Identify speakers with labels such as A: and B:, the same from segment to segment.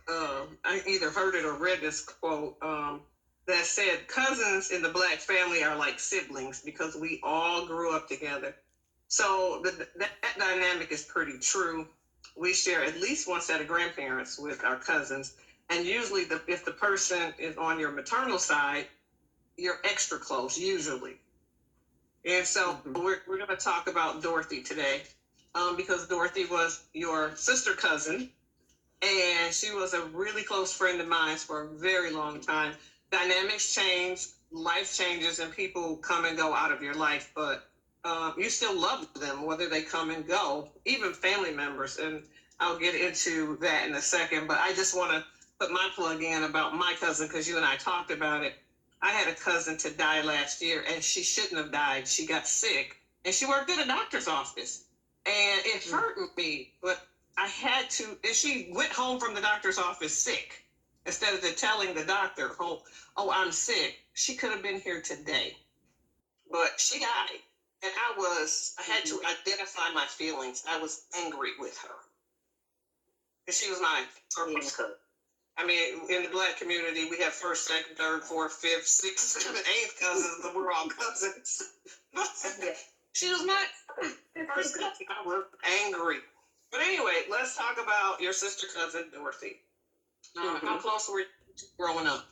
A: I either heard it or read this quote that said cousins in the Black family are like siblings because we all grew up together. So that dynamic is pretty true. We share at least one set of grandparents with our cousins, and usually, if the person is on your maternal side, you're extra close usually. And so we're going to talk about Dorothy today, because Dorothy was your sister cousin, and she was a really close friend of mine for a very long time. Dynamics change, life changes, and people come and go out of your life, but you still love them whether they come and go, even family members. And I'll get into that in a second, but I just want to put my plug in about my cousin because you and I talked about it. I had a cousin to die last year, and she shouldn't have died. She got sick, and she worked at a doctor's office, and it hurt me, but I had to, and she went home from the doctor's office sick. Instead of telling the doctor, I'm sick, she could have been here today. But she died. And I had to identify my feelings. I was angry with her. And she was my first cousin. I mean, in the Black community, we have first, second, third, fourth, fifth, sixth, seventh, eighth cousins, but we're all cousins. She was my first cousin. I was angry. But anyway, let's talk about your sister cousin, Dorothy. How close were you growing up?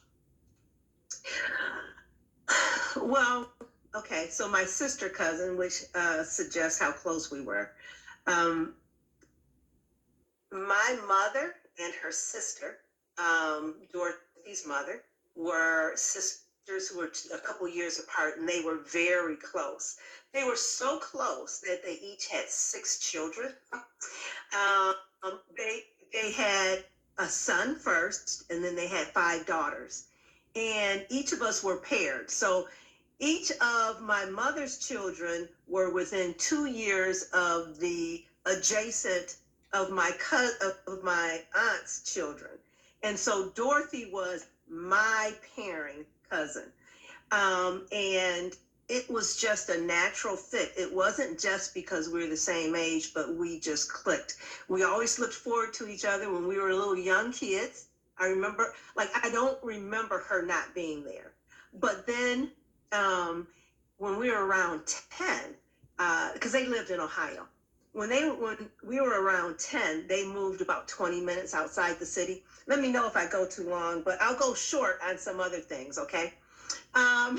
B: Well, okay, so my sister cousin, which suggests how close we were. My mother and her sister, Dorothy's mother, were sisters who were a couple years apart, and they were very close. They were so close that they each had 6 children. They had a son first, and then they had 5 daughters. And each of us were paired. So each of my mother's children were within 2 years of the adjacent of my aunt's children. And so Dorothy was my pairing cousin. And it was just a natural fit. It wasn't just because we were the same age, but we just clicked. We always looked forward to each other when we were little young kids. I remember, I don't remember her not being there. But then when we were around 10, because they lived in Ohio, when we were around 10, they moved about 20 minutes outside the city. Let me know if I go too long, but I'll go short on some other things, okay?
A: I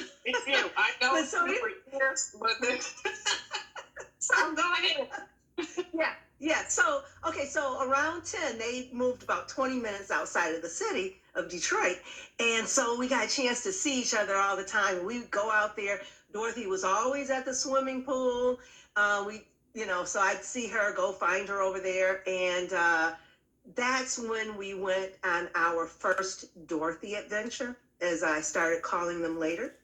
A: know it's so years, but then so I'm going
B: Yeah. So around 10, they moved about 20 minutes outside of the city of Detroit. And so we got a chance to see each other all the time. We'd go out there. Dorothy was always at the swimming pool. So I'd see her, go find her over there. And that's when we went on our first Dorothy adventure, as I started calling them later.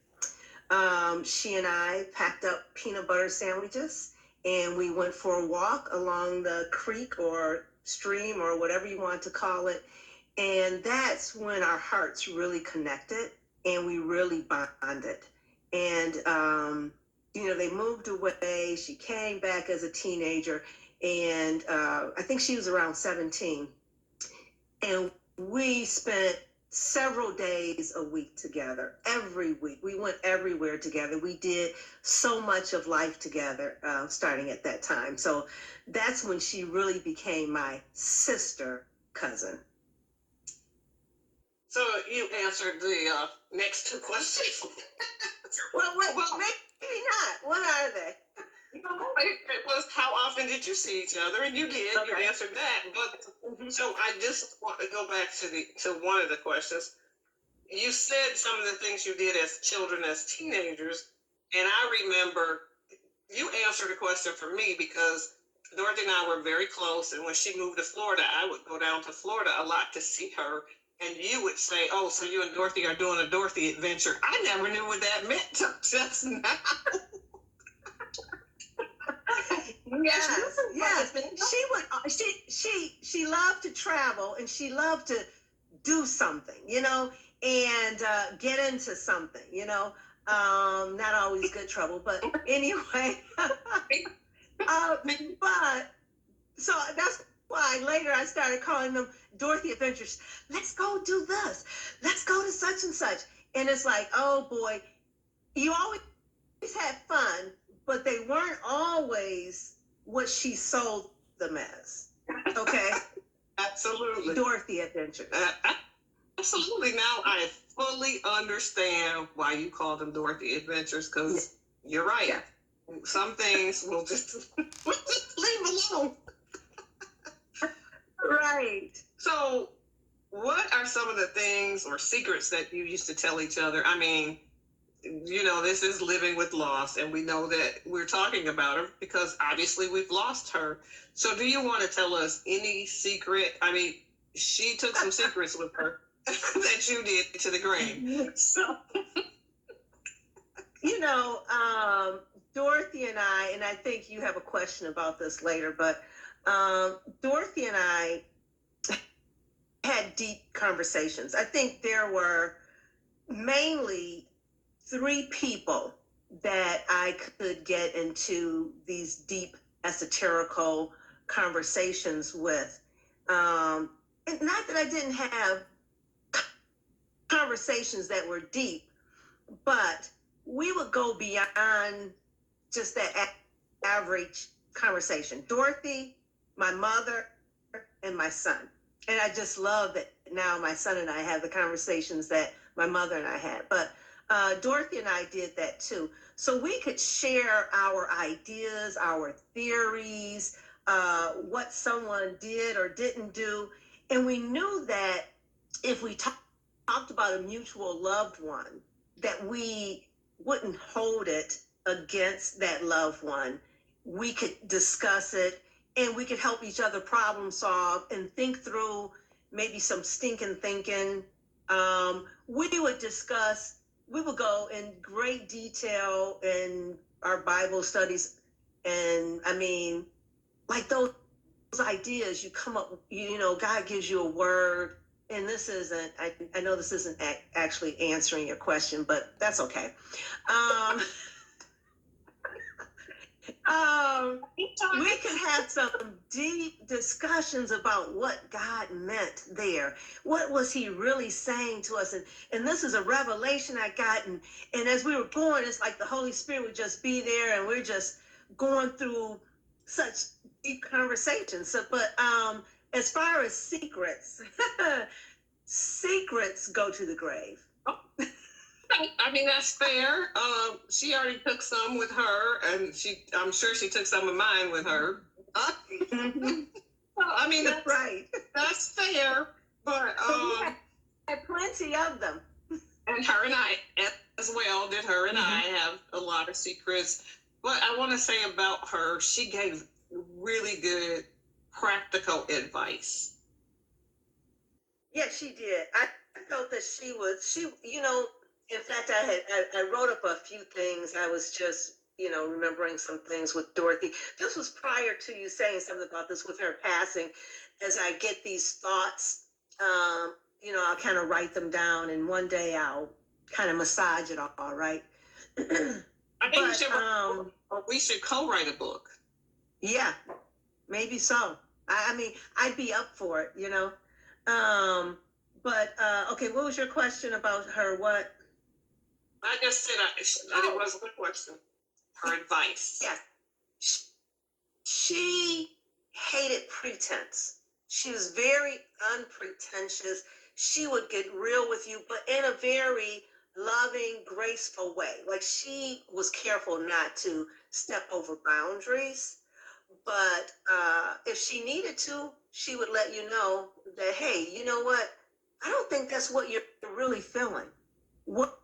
B: She and I packed up peanut butter sandwiches, and we went for a walk along the creek or stream or whatever you want to call it. And that's when our hearts really connected and we really bonded. And, they moved away. She came back as a teenager, and I think she was around 17. And we spent several days a week together, every week. We went everywhere together. We did so much of life together, starting at that time. So that's when she really became my sister cousin.
A: So you answered the next 2 questions.
B: well, maybe not. What are they?
A: It was how often did you see each other, and you did. Okay. You answered that. But so I just want to go back to one of the questions. You said some of the things you did as children, as teenagers, and I remember you answered a question for me because Dorothy and I were very close, and when she moved to Florida, I would go down to Florida a lot to see her. And you would say, "Oh, so you and Dorothy are doing a Dorothy adventure." I never knew what that meant till just now.
B: Yes. She loved to travel, and she loved to do something, and get into something, not always good trouble, but anyway. But so why later I started calling them Dorothy Adventures. Let's go do this. Let's go to such and such. And it's like, oh boy, you always had fun, but they weren't always what she sold them as. Okay?
A: Absolutely.
B: Dorothy Adventures.
A: Absolutely. Now I fully understand why you call them Dorothy Adventures, because you're right.
B: Yeah.
A: Some things we'll just leave alone.
B: Right.
A: So, what are some of the things or secrets that you used to tell each other? I mean, this is living with loss, and we know that we're talking about her because obviously we've lost her. So, do you want to tell us any secret? I mean, she took some secrets with her that you did to the grave. So,
B: Dorothy and I think you have a question about this later, but Dorothy and I had deep conversations. I think there were mainly 3 people that I could get into these deep esoterical conversations with. And not that I didn't have conversations that were deep, but we would go beyond just that average conversation. Dorothy, my mother, and my son. And I just love that now my son and I have the conversations that my mother and I had. But Dorothy and I did that too. So we could share our ideas, our theories, what someone did or didn't do. And we knew that if we talked about a mutual loved one, that we wouldn't hold it against that loved one. We could discuss it, and we could help each other problem solve and think through maybe some stinking thinking. We would go in great detail in our Bible studies. And I mean, like those ideas you come up, God gives you a word. And this isn't, I know this isn't actually answering your question, but that's okay. We can have some deep discussions about what God meant there. What was he really saying to us? And this is a revelation I got. And as we were going, it's like the Holy Spirit would just be there, and we're just going through such deep conversations. So, but as far as secrets, secrets go to the grave.
A: I mean, that's fair. She already took some with her, and I'm sure she took some of mine with her.
B: Mm-hmm.
A: Well, I mean,
B: that's right.
A: That's fair, but
B: we had plenty of them.
A: And her and I as well. Did her and I have a lot of secrets? But I want to say about her, she gave really good practical advice.
B: Yeah, she did. I felt that she, in fact, I wrote up a few things. I was just, remembering some things with Dorothy. This was prior to you saying something about this with her passing. As I get these thoughts, I'll kind of write them down, and one day I'll kind of massage it all, right?
A: I think we should co-write a book.
B: Yeah, maybe so. I mean, I'd be up for it, But okay, what was your question about her? What?
A: I just said it wasn't a question. Her advice.
B: Yes. She hated pretense. She was very unpretentious. She would get real with you, but in a very loving, graceful way. Like, she was careful not to step over boundaries. But if she needed to, she would let you know that, hey, you know what? I don't think that's what you're really feeling. What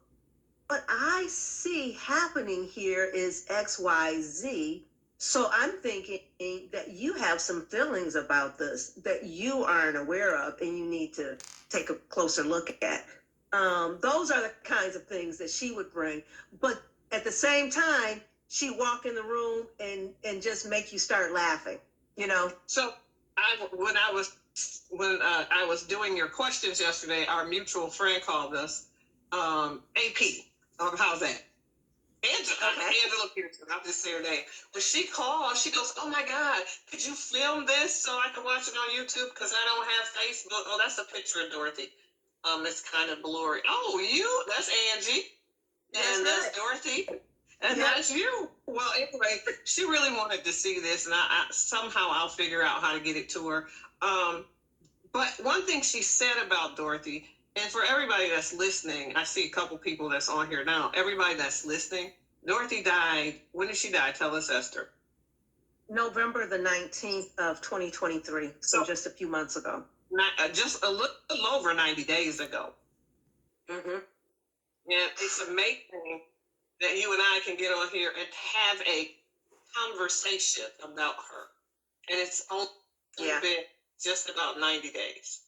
B: I see happening here is X, Y, Z. So I'm thinking that you have some feelings about this that you aren't aware of, and you need to take a closer look at. Those are the kinds of things that she would bring. But at the same time, she walk in the room and just make you start laughing,
A: So when I was doing your questions yesterday, our mutual friend called us AP. How's that? Angela Pearson, I'll just say her name. When she called, she goes, "Oh my God, could you film this so I can watch it on YouTube? Because I don't have Facebook." Oh, that's a picture of Dorothy. It's kind of blurry. Oh, that's Angie. And that's Dorothy. And that's you. Well, anyway, she really wanted to see this, and I somehow I'll figure out how to get it to her. But one thing she said about Dorothy, and for everybody that's listening, I see a couple people that's on here now. Everybody that's listening, Dorothy died. When did she die? Tell us, Esther.
B: November the 19th of 2023. So just a few months ago.
A: Just a little over 90 days ago.
B: Mm-hmm.
A: And it's amazing that you and I can get on here and have a conversation about her. And it's only been just about 90 days.